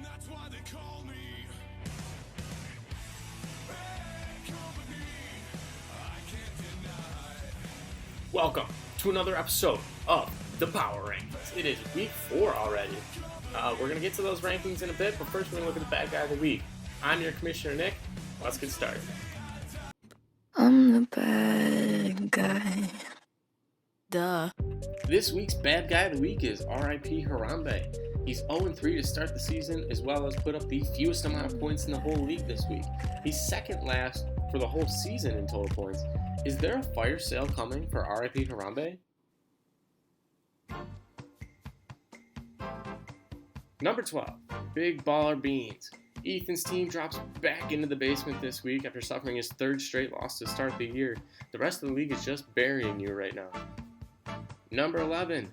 That's why they call me Bad Company. I can't deny. Welcome to another episode of the Power Rankings. It is week 4 already. We're going to get to those rankings in a bit, but first we're going to look at the bad guy of the week. I'm your Commissioner Nick. Let's get started. I'm the bad guy. Duh. This week's bad guy of the week is R.I.P. Harambe. He's 0-3 to start the season, as well as put up the fewest amount of points in the whole league this week. He's second last for the whole season in total points. Is there a fire sale coming for R.I.P. Harambe? Number 12, Big Baller Beans. Ethan's team drops back into the basement this week after suffering his third straight loss to start the year. The rest of the league is just burying you right now. Number 11,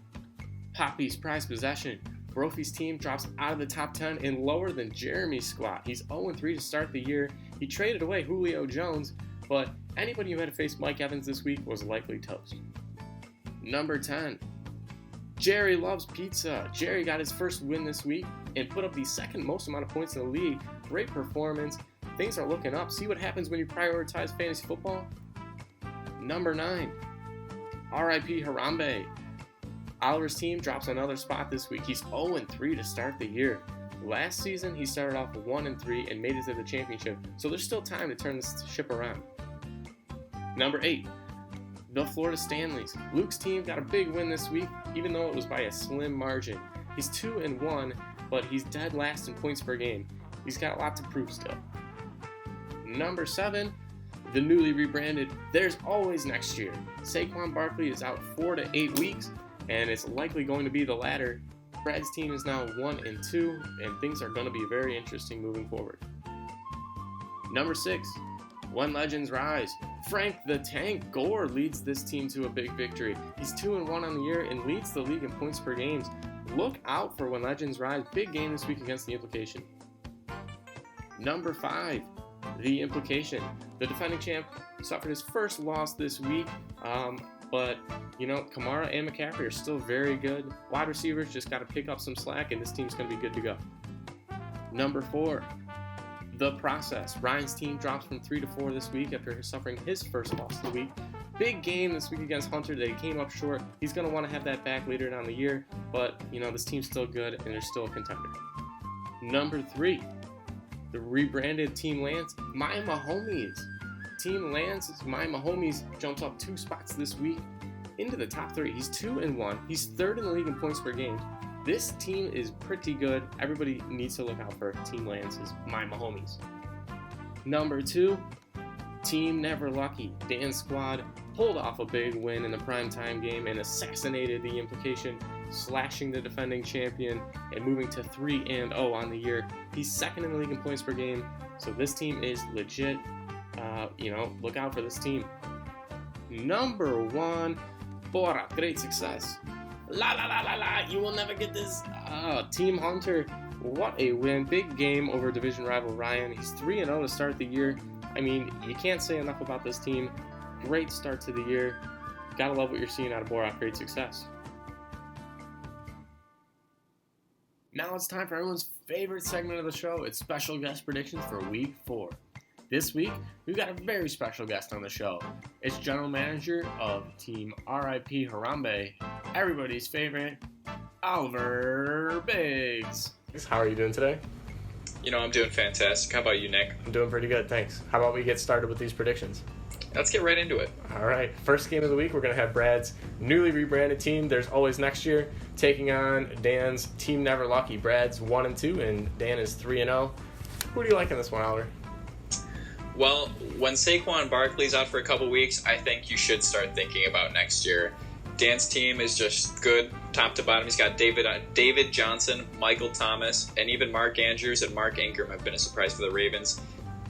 Poppy's prized possession. Brophy's team drops out of the top 10 and lower than Jeremy's squad. He's 0-3 to start the year. He traded away Julio Jones, but anybody who had to face Mike Evans this week was likely toast. Number 10, Jerry loves pizza. Jerry got his first win this week and put up the second most amount of points in the league. Great performance. Things are looking up. See what happens when you prioritize fantasy football? Number 9, R.I.P. Harambe. Oliver's team drops another spot this week. He's 0-3 to start the year. Last season, he started off 1-3 and made it to the championship, so there's still time to turn this ship around. Number 8, the Florida Stanleys. Luke's team got a big win this week, even though it was by a slim margin. He's 2-1, but he's dead last in points per game. He's got a lot to prove still. Number 7, the newly rebranded There's Always Next Year. Saquon Barkley is out 4 to 8 weeks, and it's likely going to be the latter. Brad's team is now 1-2, and things are going to be very interesting moving forward. Number 6, When Legends Rise. Frank the Tank Gore leads this team to a big victory. He's 2-1 on the year and leads the league in points per game. Look out for When Legends Rise. Big game this week against the Implication. Number 5, the Implication. The defending champ suffered his first loss this week, but Kamara and McCaffrey are still very good. Wide receivers just got to pick up some slack, and this team's going to be good to go. Number 4, The Process. Ryan's team drops from 3 to 4 this week after suffering his first loss of the week. Big game this week against Hunter. They came up short. He's going to want to have that back later down the year, but this team's still good, and they're still a contender. Number 3, the rebranded Team Lance, My Mahomies. Team Lance's My Mahomies jumps up 2 spots this week into the top 3. He's 2-1. He's 3rd in the league in points per game. This team is pretty good. Everybody needs to look out for Team Lance's My Mahomies. Number 2, Team Never Lucky. Dan's squad pulled off a big win in the primetime game and assassinated the Implication, slashing the defending champion and moving to 3-0 on the year. He's 2nd in the league in points per game, so this team is legit. Look out for this team. Number 1, Bora, great success. You will never get this. Team Hunter, what a win. Big game over division rival Ryan. He's 3-0 to start the year. I mean, you can't say enough about this team. Great start to the year. Gotta love what you're seeing out of Bora. Great success. Now it's time for everyone's favorite segment of the show. It's special guest predictions for week 4. This week, we've got a very special guest on the show. It's general manager of Team R.I.P. Harambe, everybody's favorite, Oliver Biggs. How are you doing today? I'm doing fantastic. How about you, Nick? I'm doing pretty good, thanks. How about we get started with these predictions? Let's get right into it. All right, first game of the week, we're going to have Brad's newly rebranded team, There's Always Next Year, taking on Dan's Team Never Lucky. Brad's 1-2, and Dan is 3-0. Who do you like in this one, Oliver? Well, when Saquon Barkley's out for a couple weeks, I think you should start thinking about next year. Dan's team is just good, top to bottom. He's got David Johnson, Michael Thomas, and even Mark Andrews and Mark Ingram have been a surprise for the Ravens.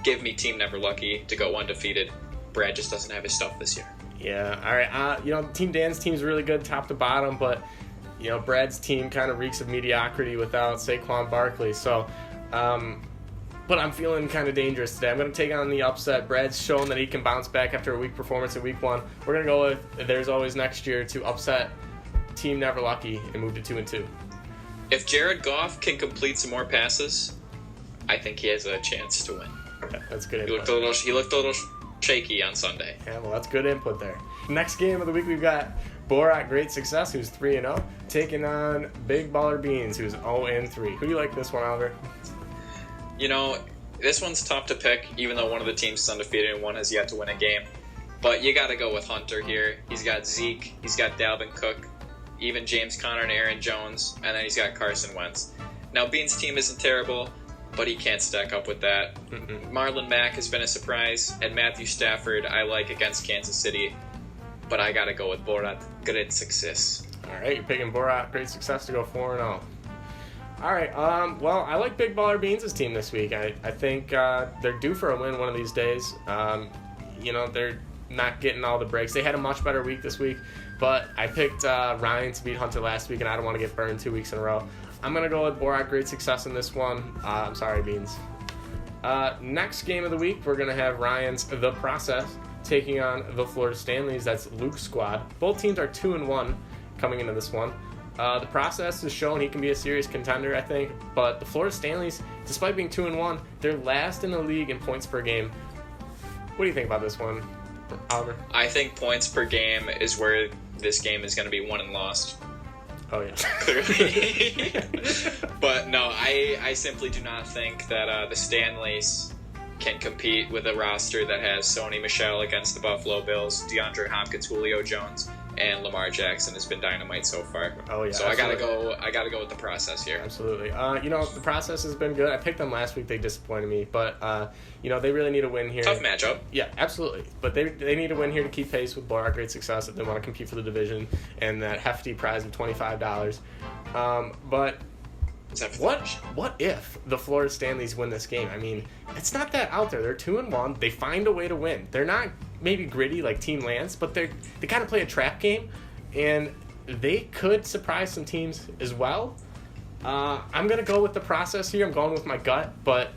Give me Team Never Lucky to go undefeated. Brad just doesn't have his stuff this year. Yeah, all right. Team Dan's team's really good, top to bottom, but Brad's team kind of reeks of mediocrity without Saquon Barkley. So, but I'm feeling kind of dangerous today. I'm going to take on the upset. Brad's shown that he can bounce back after a weak performance in week 1. We're going to go with There's Always Next Year to upset Team Never Lucky and move to 2-2. If Jared Goff can complete some more passes, I think he has a chance to win. Okay, that's good He input. looked a little shaky on Sunday. Yeah, well, that's good input there. Next game of the week, we've got Borat Great Success, who's 3-0, taking on Big Baller Beans, who's 0-3. Who do you like this one, Oliver? You know, this one's tough to pick, even though one of the teams is undefeated and one has yet to win a game. But you got to go with Hunter here. He's got Zeke, he's got Dalvin Cook, even James Conner and Aaron Jones, and then he's got Carson Wentz. Now, Beans' team isn't terrible, but he can't stack up with that. Marlon Mack has been a surprise, and Matthew Stafford I like against Kansas City, but I got to go with Borat Great Success. All right, you're picking Borat Great Success to go 4-0. All right, well, I like Big Baller Beans' team this week. I think they're due for a win one of these days. They're not getting all the breaks. They had a much better week this week, but I picked Ryan to beat Hunter last week, and I don't want to get burned 2 weeks in a row. I'm going to go with Borat Great Success in this one. I'm sorry, Beans. Next game of the week, we're going to have Ryan's The Process taking on the Florida Stanleys. That's Luke's squad. Both teams are 2-1 coming into this one. The Process has shown he can be a serious contender, I think, but the Florida Stanleys, despite being 2-1, they're last in the league in points per game. What do you think about this one, Oliver? I think points per game is where this game is going to be won and lost. Oh, yeah. Clearly. But no, I simply do not think that the Stanleys can compete with a roster that has Sony Michel against the Buffalo Bills, DeAndre Hopkins, Julio Jones, and Lamar Jackson has been dynamite so far. Oh, yeah. So absolutely. I gotta go with the Process here. Absolutely. The Process has been good. I picked them last week. They disappointed me. But, they really need a win here. Tough matchup. Yeah, absolutely. But they need a win here to keep pace with Borat Great Success if they want to compete for the division and that hefty prize of $25. But what if the Florida Stanleys win this game? I mean, it's not that out there. They're 2-1. They find a way to win. They're not maybe gritty like Team Lance, but they kind of play a trap game, and they could surprise some teams as well. I'm going to go with the Process here. I'm going with my gut, but,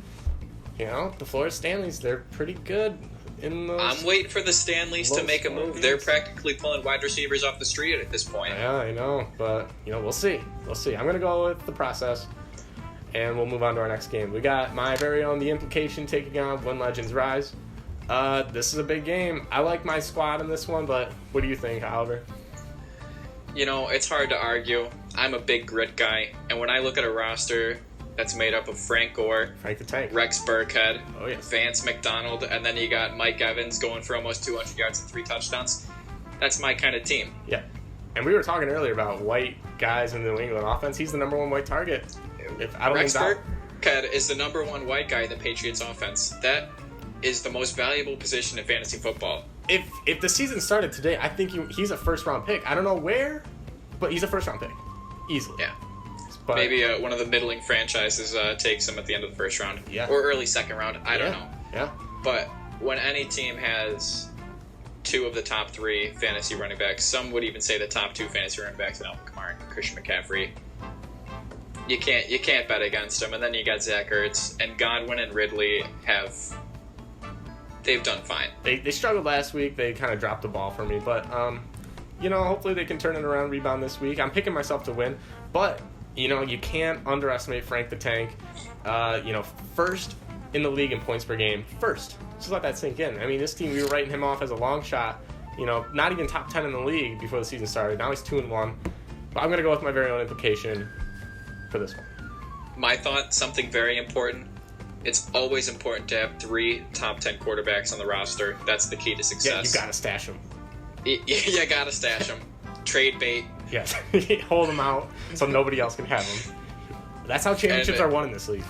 the Florida Stanleys, they're pretty good in those. I'm waiting for the Stanleys to make a move. They're practically pulling wide receivers off the street at this point. Yeah, I know, but, we'll see. We'll see. I'm going to go with the Process, and we'll move on to our next game. We got my very own The Implication taking on When Legends Rise. This is a big game. I like my squad in this one, but what do you think, Oliver? It's hard to argue. I'm a big grit guy, and when I look at a roster that's made up of Frank Gore, Frank the Tank, Rex Burkhead, oh, yes, Vance McDonald, and then you got Mike Evans going for almost 200 yards and 3 touchdowns. That's my kind of team. Yeah. And we were talking earlier about white guys in the New England offense. He's the number one white target. Rex Burkhead is the number one white guy in the Patriots offense. That is the most valuable position in fantasy football. If the season started today, I think he's a first-round pick. I don't know where, but he's a first-round pick. Easily. Yeah. But, maybe one of the middling franchises takes him at the end of the first round. Yeah. Or early second round. I don't know. Yeah. But when any team has 2 of the top 3 fantasy running backs, some would even say the top 2 fantasy running backs in Alvin Kamara and Christian McCaffrey, you can't bet against them. And then you got Zach Ertz and Godwin and Ridley they've done fine. They struggled last week. They kind of dropped the ball for me. But, hopefully they can turn it around, rebound this week. I'm picking myself to win. But, you can't underestimate Frank the Tank. First in the league in points per game. First. Just let that sink in. I mean, this team, we were writing him off as a long shot. Not even top 10 in the league before the season started. Now he's 2-1. But I'm going to go with my very own implication for this one. My thought, something very important. It's always important to have 3 top 10 quarterbacks on the roster. That's the key to success. Yeah, you got to stash them. You got to stash them. Trade bait. Yes. Hold them out so nobody else can have them. That's how championships are won in this league.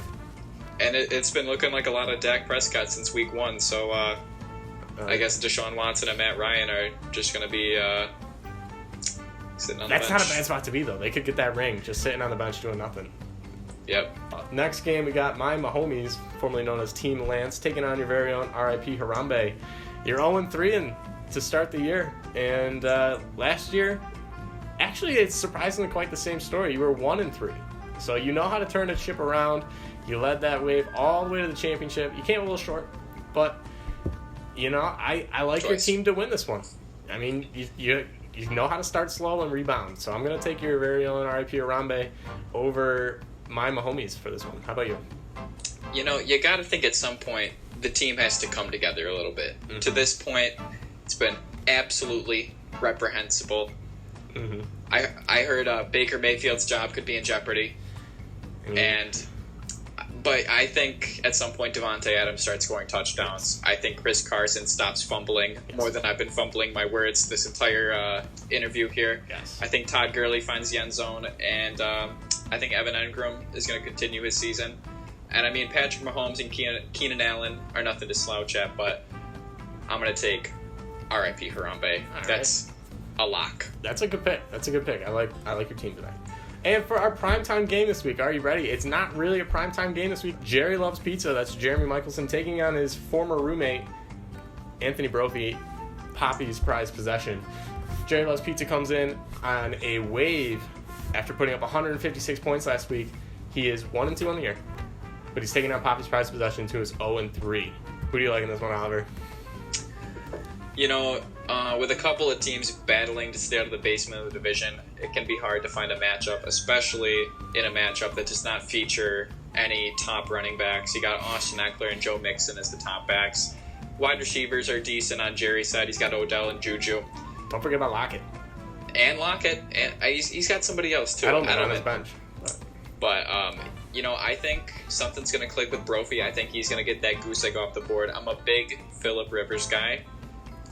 And it's been looking like a lot of Dak Prescott since week 1, so I guess Deshaun Watson and Matt Ryan are just going to be sitting on the bench. That's not a bad spot to be, though. They could get that ring just sitting on the bench doing nothing. Yep. Next game, we got my Mahomies, formerly known as Team Lance, taking on your very own R.I.P. Harambe. You're 0-3 to start the year, and last year, actually, it's surprisingly quite the same story. You were 1-3, so you know how to turn the ship around. You led that wave all the way to the championship. You came a little short, but I like your team to win this one. I mean, you you know how to start slow and rebound. So I'm going to take your very own RIP Harambe over my Mahomes for this one. How about you? You know, you got to think at some point the team has to come together a little bit. Mm-hmm. To this point, it's been absolutely reprehensible. Mm-hmm. I heard Baker Mayfield's job could be in jeopardy, but I think at some point Devontae Adams starts scoring touchdowns. I think Chris Carson stops fumbling more than I've been fumbling my words this entire interview here. Yes. I think Todd Gurley finds the end zone, and I think Evan Engram is going to continue his season. And I mean, Patrick Mahomes and Keenan Allen are nothing to slouch at, but I'm going to take RIP Harambe. That's a lock. That's a good pick. I like your team today. And for our primetime game this week, are you ready? It's not really a primetime game this week. Jerry Loves Pizza. That's Jeremy Michelson taking on his former roommate, Anthony Brophy, Poppy's prized possession. Jerry Loves Pizza comes in on a wave after putting up 156 points last week. He is 1-2 on the year, but he's taking on Poppy's prized possession to his 0-3. Who do you like in this one, Oliver? You know, with a couple of teams battling to stay out of the basement of the division, it can be hard to find a matchup, especially in a matchup that does not feature any top running backs. You got Austin Eckler and Joe Mixon as the top backs. Wide receivers are decent on Jerry's side. He's got Odell and Juju. Don't forget about Lockett. And Lockett. And he's got somebody else, too. I don't know on his bench. But you know, I think something's going to click with Brophy. I think he's going to get that goose egg off the board. I'm a big Phillip Rivers guy.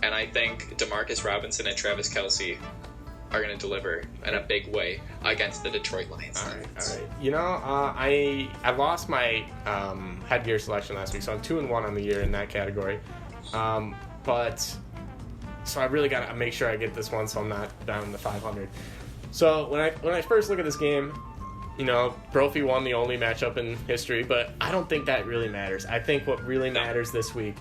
And I think Demarcus Robinson and Travis Kelce are going to deliver in a big way against the Detroit Lions. All right. You know, I lost my headgear selection last week, so I'm 2-1 on the year in that category. But so I really got to make sure I get this one, so I'm not down to 500. So when I first look at this game, you know, Brophy won the only matchup in history, but I don't think that really matters. I think what really matters this week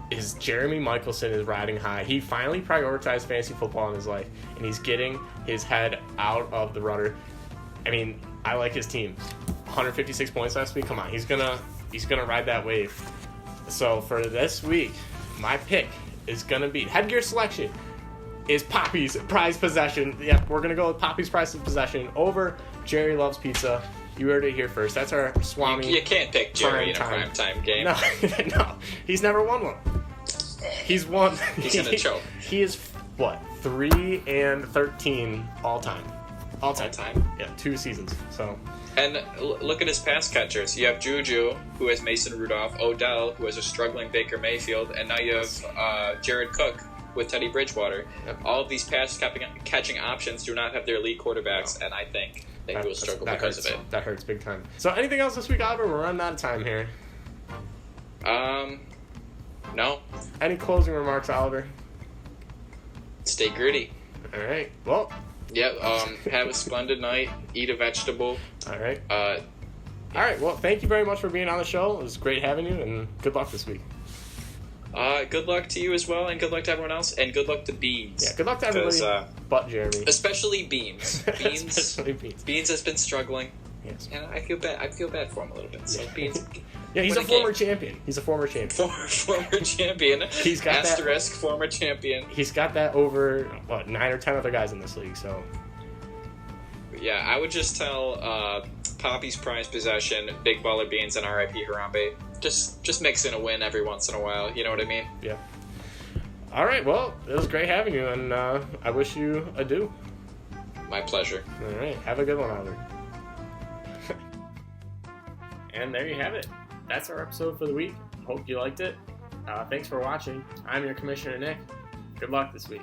is Jeremy Michelson is riding high. He finally prioritized fantasy football in his life, and he's getting his head out of the rudder. I mean, I like his team. 156 points last week. Come on, he's gonna ride that wave. So for this week, my pick is gonna be headgear selection is Poppy's prized possession. Yep, we're gonna go with Poppy's prized possession over Jerry Loves Pizza. You heard it here first. That's our Swami. You can't pick Jerry in a primetime game. No, he's never won one. He's won. He's gonna choke. He is what 3-13 all time. All time. Yeah, 2 seasons. So. And look at his pass catchers. You have Juju, who has Mason Rudolph, Odell, who has a struggling Baker Mayfield, and now you have Jared Cook with Teddy Bridgewater. Yep. All of these pass catching options do not have their elite quarterbacks, and I think they will struggle because of it. That hurts big time. So anything else this week, Oliver? We're running out of time here. No. Any closing remarks, Oliver? Stay gritty. All right. Well. Yep. Have a splendid night. Eat a vegetable. All right. All right. Well, thank you very much for being on the show. It was great having you, and good luck this week. Good luck to you as well, and good luck to everyone else, and good luck to Beans. Yeah, good luck to everybody but Jeremy. Especially Beans. Especially Beans. Beans has been struggling. Yes. And I feel bad for him a little bit. So Beans. Yeah, he's a former champion. He's a former champion. Former champion. He's got asterisk former champion. He's got that over 9 or 10 other guys in this league. So. Yeah, I would just tell Poppy's prized possession, Big Baller Beans, and RIP Harambe. Just mix in a win every once in a while. You know what I mean? Yeah. All right. Well, it was great having you, and I wish you adieu. My pleasure. All right. Have a good one, Oliver. And there you have it. That's our episode for the week. Hope you liked it. Thanks for watching. I'm your Commissioner Nick. Good luck this week.